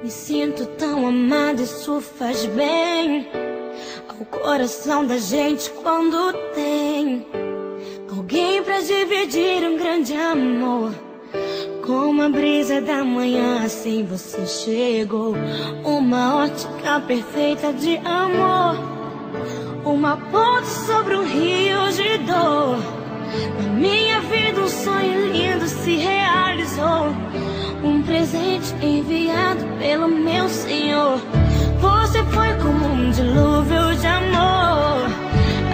Me sinto tão amada, isso faz bem ao coração da gente quando tem alguém pra dividir um grande amor. Como a brisa da manhã, assim você chegou. Uma ótica perfeita de amor, uma ponte sobre um rio de dor. Na minha vida um sonho lindo se realizou, um presente enviado pelo meu Senhor. Você foi como um dilúvio de amor,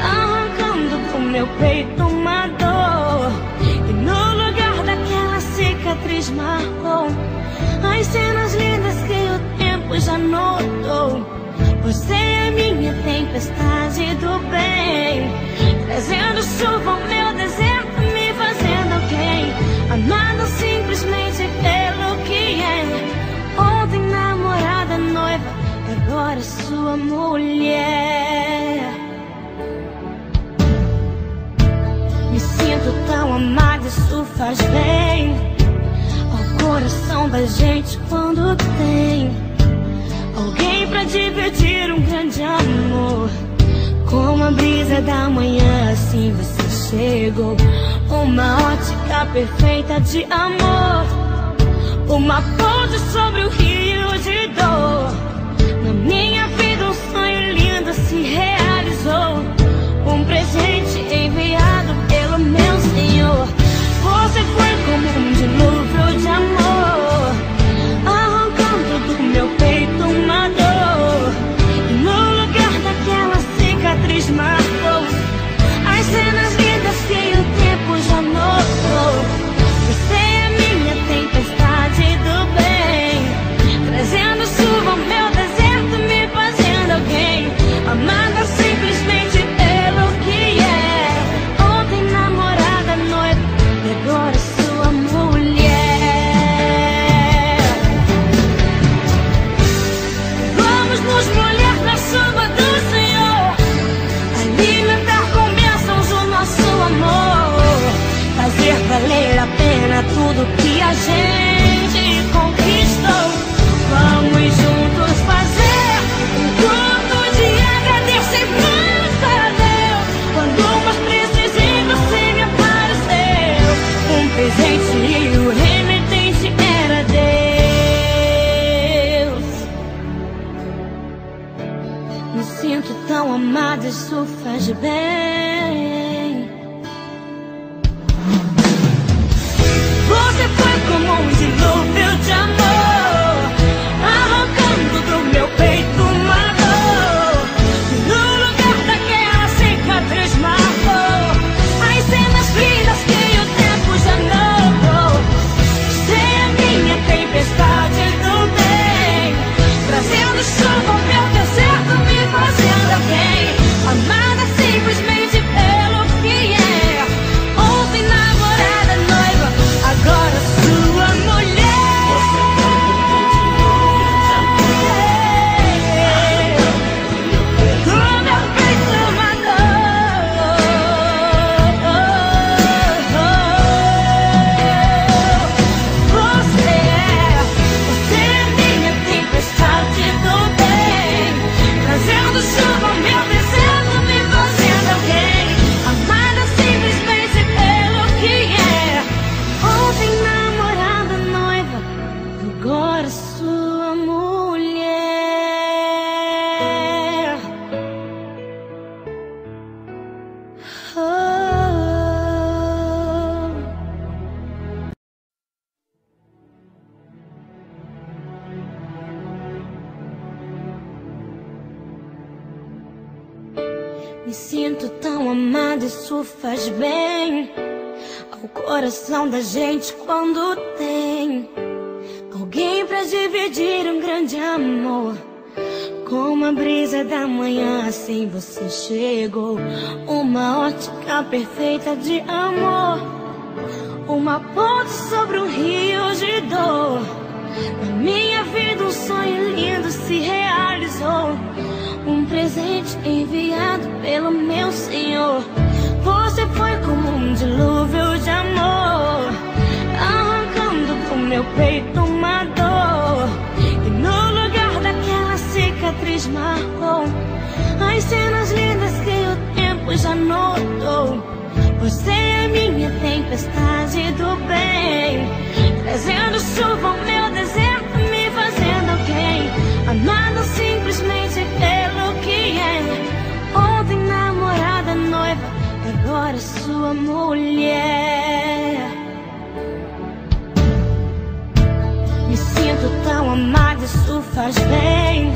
arrancando do meu peito uma dor. E no lugar daquela cicatriz marcou as cenas lindas que o tempo já notou. Você é minha tempestade do bem, trazendo chuva ao meu deserto, me fazendo alguém, amado simplesmente pelo que é. Ontem namorada, noiva, agora sua mulher. Me sinto tão amada, isso faz bem ao coração da gente quando tem alguém pra dividir um grande amor. Como a brisa da manhã, assim você chegou. Uma ótica perfeita de amor, uma ponte sobre o rio de dor. Na minha vida um sonho lindo se realizou, um presente enviado pelo meu Senhor. Você foi como um dilúvio de amor, arrancando do meu peito uma dor. E no lugar daquela cicatriz marcou as cenas lindas que o tempo já notou. Você é minha tempestade do bem, trazendo chuva ao meu deserto, me fazendo alguém, amada simplesmente pelo que é. Ontem namorada, noiva, e agora sua mulher. Vamos nos molhar na chuva do Senhor, alimentar com bênçãos o nosso amor, fazer valer a pena tudo que a gente conquistou. Vamos juntos fazer um culto de agradecimento a Deus. Quando mais precisei, você me apareceu, um presente e o remetente era Deus. Me sinto tão amada, isso faz bem. Você foi como um dilúvio de amor, arrancando do meu peito uma dor. E no lugar daquela cicatriz marcou as cenas lindas que o tempo já notou. Você é minha tempestade do bem, trazendo chuva ao meu deserto, me fazendo alguém, amada simplesmente pelo que é. Ontem namorada, noiva, agora sua mulher. Do meu peito uma dor. Você é minha tempestade do bem, trazendo chuva ao meu deserto, me fazendo alguém, amada simplesmente pelo que é. Ontem namorada, noiva, agora sua mulher. Me sinto tão amada, isso faz bem ao coração da gente quando tem alguém pra dividir um grande amor. Como a brisa da manhã, assim você chegou. Uma ótica perfeita de amor, uma ponte sobre um rio de dor. Na minha vida um sonho lindo se realizou, um presente enviado pelo meu Senhor. Você foi como um dilúvio de amor, arrancando do meu peito uma dor. E no tempestade do bem, trazendo chuva ao meu deserto, me fazendo alguém, amado simplesmente pelo que é. Ontem namorada, noiva, agora sua mulher. Me sinto tão amada, isso faz bem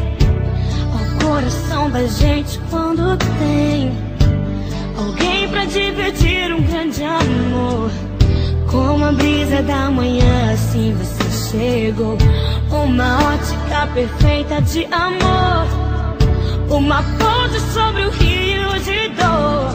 ao coração da gente quando tem alguém pra dividir um grande amor. Como a brisa da manhã, assim você chegou, uma ótica perfeita de amor, uma ponte sobre o rio de dor.